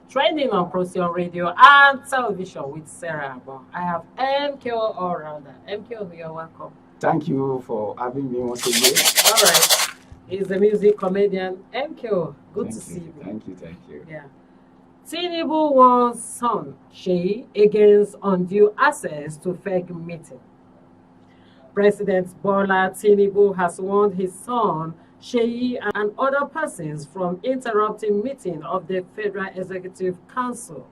Trending on Procyon Radio and television with Sarah Abon. I have MKO all rounder. MKO, you're welcome. Thank you for having me once again. All right. He's the music comedian MKO. Good to see you. Thank you. Yeah. Tinubu warns son Sheyi against undue access to fake meeting. President Bola Tinubu has warned his son Sheyi and other persons from interrupting meeting of the Federal Executive Council.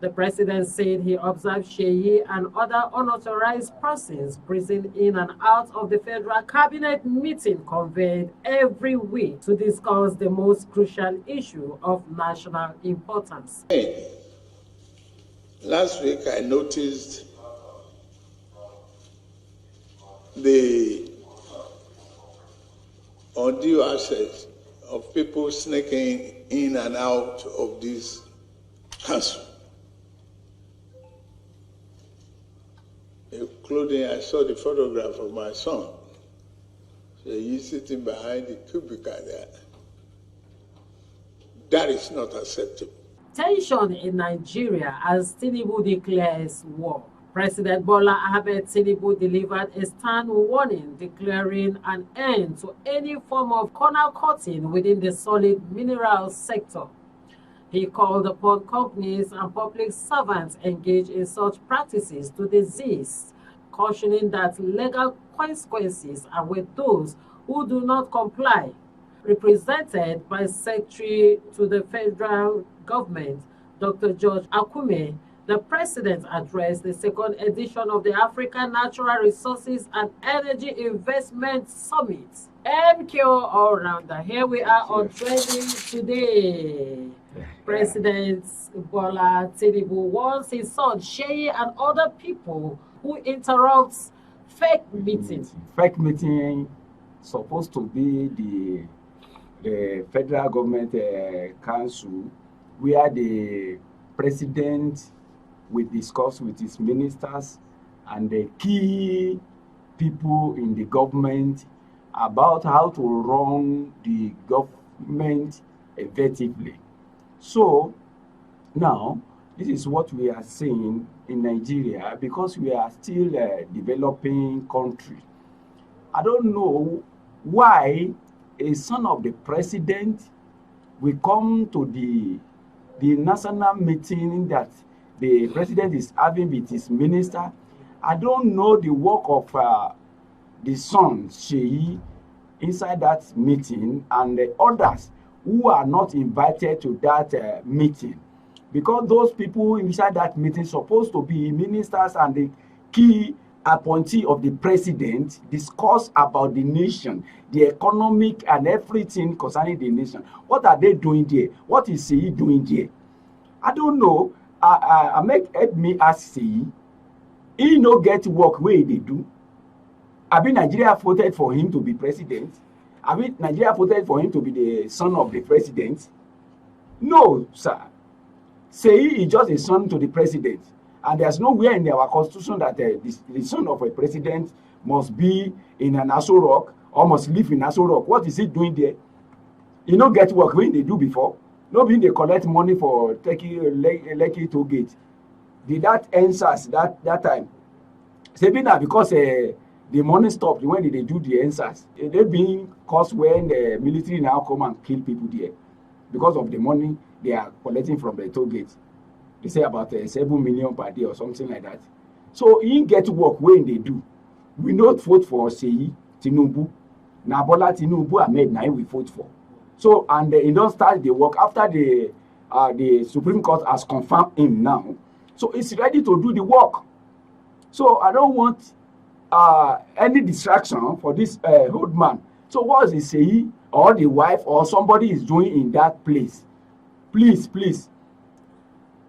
The president said he observed Sheyi and other unauthorized persons breezing in and out of the Federal Cabinet meeting convened every week to discuss the most crucial issue of national importance. Last week I noticed the undue access of people sneaking in and out of this council. Including, I saw the photograph of my son. So he's sitting behind the cubicle there. That is not acceptable. Tension in Nigeria as Tinubu declares war. President Bola Ahmed Tinubu delivered a stern warning declaring an end to any form of corner cutting within the solid mineral sector. He called upon companies and public servants engaged in such practices to desist, cautioning that legal consequences await those who do not comply. Represented by Secretary to the Federal Government, Dr. George Akume, the President addressed the second edition of the African Natural Resources and Energy Investment Summit. MKO All-Rounder, here we are on trending today. President Bola Tinubu warns his son Sheyi and other people who interrupt fake meetings. Fake meeting supposed to be the federal government council where the president will discuss with his ministers and the key people in the government about how to run the government effectively. So now, this is what we are seeing in Nigeria because we are still a developing country. I don't know why a son of the president will come to the national meeting that the president is having with his minister. I don't know the work of the son, Sheyi, inside that meeting and the others who are not invited to that meeting. Because those people inside that meeting supposed to be ministers and the key appointee of the president discuss about the nation, the economic and everything concerning the nation. What are they doing there? What is Sheyi doing there? I don't know. Help me ask Sheyi. He no get work where they do. I mean, Nigeria voted for him to be president. I mean, Nigeria voted for him to be the son of the president. No, sir. Sheyi is just a son to the president. And there's nowhere in our constitution that the son of a president must be in an Aso Rock or must live in Aso Rock. What is he doing there? He no get work when they do before. Nobody they collect money for taking Lekki toll gate. Did that answers that time? Sabina, because the money stopped when they do the answers. They being caused when the military now come and kill people there because of the money they are collecting from the toll gate. They say about 7 million per day or something like that. So he get work when they do. We not vote for Sheyi Tinubu. Now Bola Tinubu Ahmed now we vote for. So and he don't start the work after the Supreme Court has confirmed him now. So he's ready to do the work. So I don't want any distraction for this old man. So what is Sheyi or the wife or somebody is doing in that place? Please.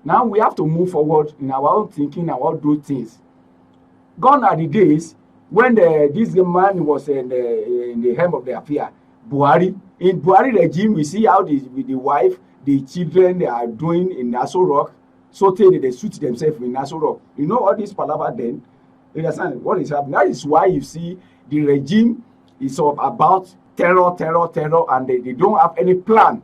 Now we have to move forward in our own thinking, our own things. Gone are the days when this man was in the helm of the affair. Buhari. In Buhari regime, we see how the wife, the children they are doing in Aso Rock. So they shoot themselves in Aso Rock. You know all this palaver then? You understand what is happening? That is why you see the regime is about terror, and they don't have any plan.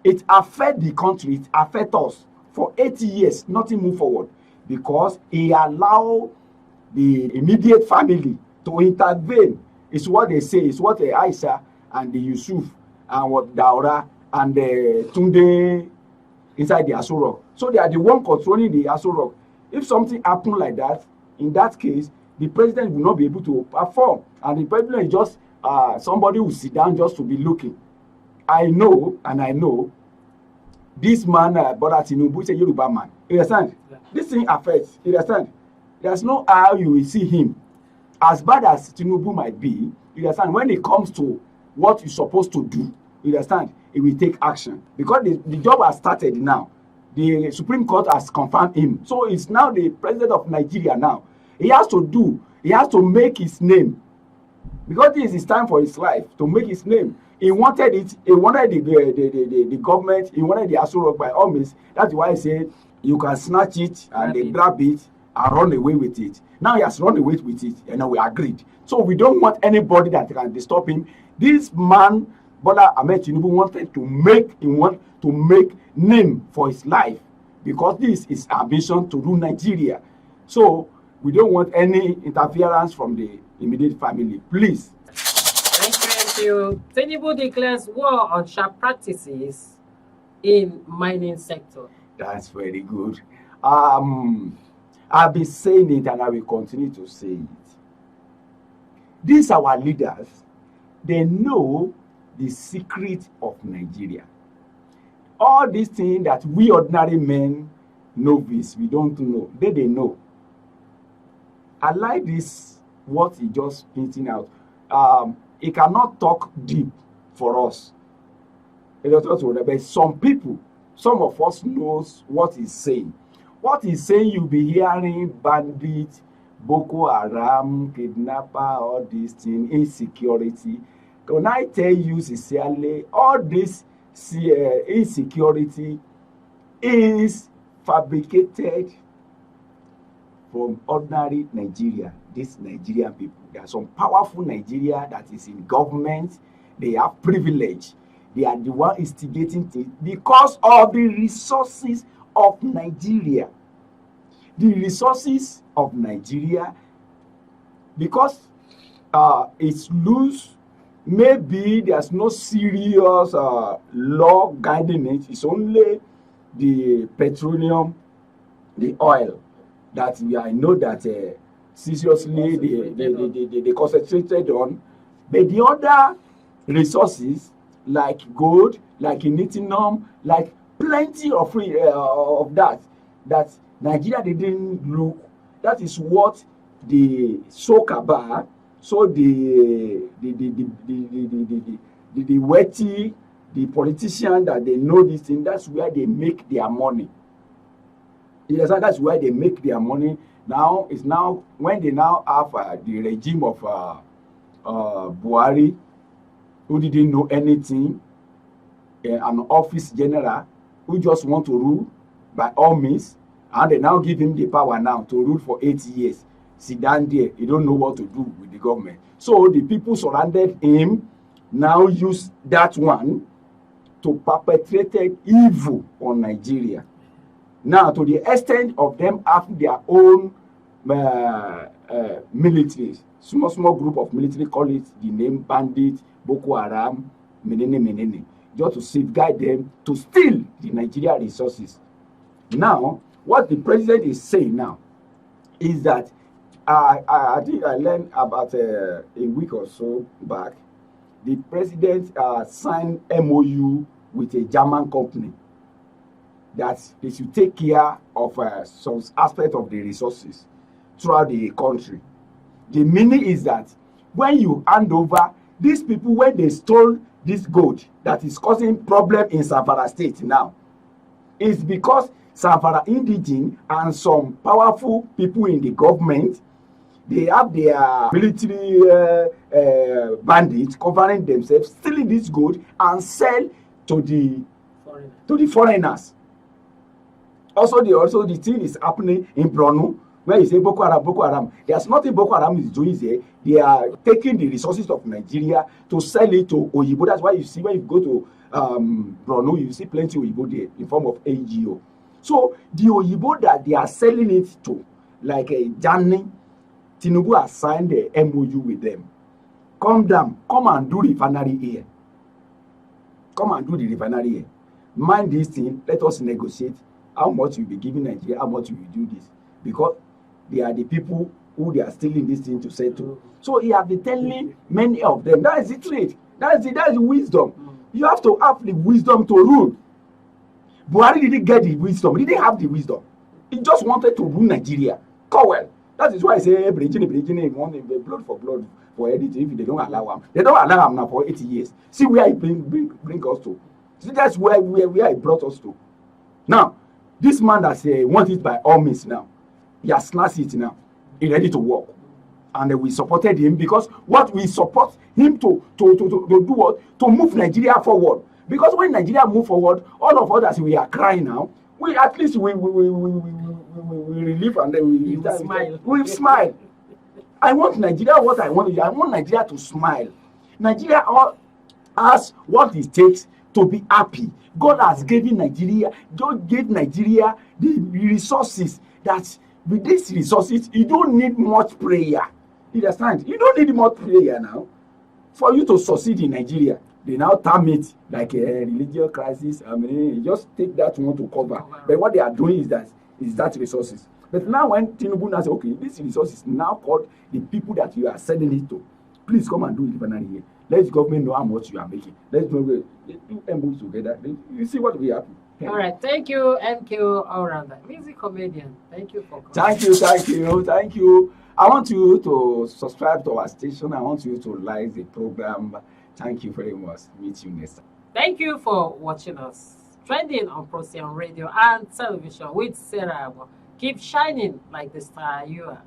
It affect the country, it affect us. For 80 years, nothing move forward because he allow the immediate family to intervene. It's what they say, it's what Aisha and the Yusuf and what Daura and Tunde inside the Aso Rock. So they are the one controlling the Aso Rock. If something happen like that, in that case, the president will not be able to perform, and the president is just somebody who sit down just to be looking. I know this man, Bola Tinubu, is a Yoruba man. You understand? Yeah. This thing affects. You understand? There's no how you will see him. As bad as Tinubu might be, you understand? When it comes to what you're supposed to do, you understand? He will take action because the job has started now. The Supreme Court has confirmed him. So it's now the president of Nigeria now. He has to make his name. Because this is time for his life to make his name. He wanted it. He wanted the government. He wanted the Aso Rock by all means. That's why I said you can snatch it and they grab it and run away with it. Now he has run away with it, and we agreed. So we don't want anybody that can disturb him. This man, Bola Ahmed Tinubu, wanted to make name for his life because this is ambition to rule Nigeria. So we don't want any interference from the immediate family. Please. Thank you. Tinubu declares war on sharp practices in mining sector. That's very good. I've been saying it and I will continue to say it. These our leaders, they know the secret of Nigeria. All these things that we ordinary men novice, we don't know. They know. I like this, what he just painting out. He cannot talk deep for us. But some people, some of us knows what he's saying. What he's saying, you'll be hearing bandit, Boko Haram, kidnapper, all these things, insecurity. When I tell you sincerely, all this insecurity is fabricated from ordinary Nigeria, these Nigerian people. There are some powerful Nigeria that is in government. They have privilege. They are the one instigating things because of the resources of Nigeria. The resources of Nigeria, because it's loose, maybe there's no serious law guiding it. It's only the petroleum, the oil that I know that seriously they concentrated on. But the other resources like gold, like lithium, like plenty of that Nigeria didn't look. That is what the Sokaba, so the wetty, the politician that they know this thing, that's where they make their money. Yes, that's where they make their money. Now it's now when they now have the regime of Buhari, who didn't know anything, an office general who just want to rule by all means, and they now give him the power now to rule for 8 years. Sit down there, he don't know what to do with the government. So the people surrounded him now use that one to perpetrate evil on Nigeria. Now, to the extent of them having their own military, small group of military, call it the name bandit, Boko Haram, menene, just to safeguard them, to steal the Nigeria resources. Now, what the president is saying now is that I think I learned about a week or so back, the president signed MOU with a German company that they should take care of some aspect of the resources throughout the country. The meaning is that when you hand over these people, when they stole this gold that is causing problem in Zamfara state now, is because Zamfara indigene and some powerful people in the government, they have their military bandits covering themselves, stealing this gold and sell to the foreigners. Also the thing is happening in Brno, When you say Boko Haram, there's nothing Boko Haram is doing there. They are taking the resources of Nigeria to sell it to Oyibo. That's why you see when you go to Borno, you see plenty Oyibo there in form of AGO. So the Oyibo that they are selling it to, like a Jani, Tinubu has signed the MOU with them. Come down, come and do refinery here. Come and do the refinery here. Mind this thing, let us negotiate how much you'll be giving Nigeria, how much you will do this. Because they are the people who they are stealing this thing to settle. So he has been telling many of them, that is the trade. That's the wisdom. You have to have the wisdom to rule. Buhari didn't get the wisdom. He didn't have the wisdom. He just wanted to rule Nigeria. Cowell. That is why I say Bridging want blood for anything if they don't allow him. They don't allow him now for 80 years. See where he bring us to. See, that's where he brought us to. Now, this man that wants it by all means now, he has snatched it now. He's ready to work. And we supported him because what we support him to do what? To move Nigeria forward. Because when Nigeria move forward, all of us as we are crying now, we at least we relieve and then we smile. We smile. I want Nigeria what I want. I want Nigeria to smile. Nigeria has what it takes to be happy. God has given Nigeria, God gave Nigeria the resources that with these resources, you don't need much prayer. You understand? You don't need much prayer now for you to succeed in Nigeria. They now term it like a religious crisis. I mean, you just take that one to cover. But what they are doing is that resources. But now when Tinubu now say, okay, this resource is now called the people that you are sending it to. Please come and do it here. Let the government know how much you are making. Let's do MOU together. You see what we have. Yeah. All right. Thank you, MQ All-Rounder. Music comedian. Thank you for coming. Thank you. I want you to subscribe to our station. I want you to like the program. Thank you very much. Meet you next time. Thank you for watching us. Trending on Procyon Radio and television with Sarah. Keep shining like the star you are.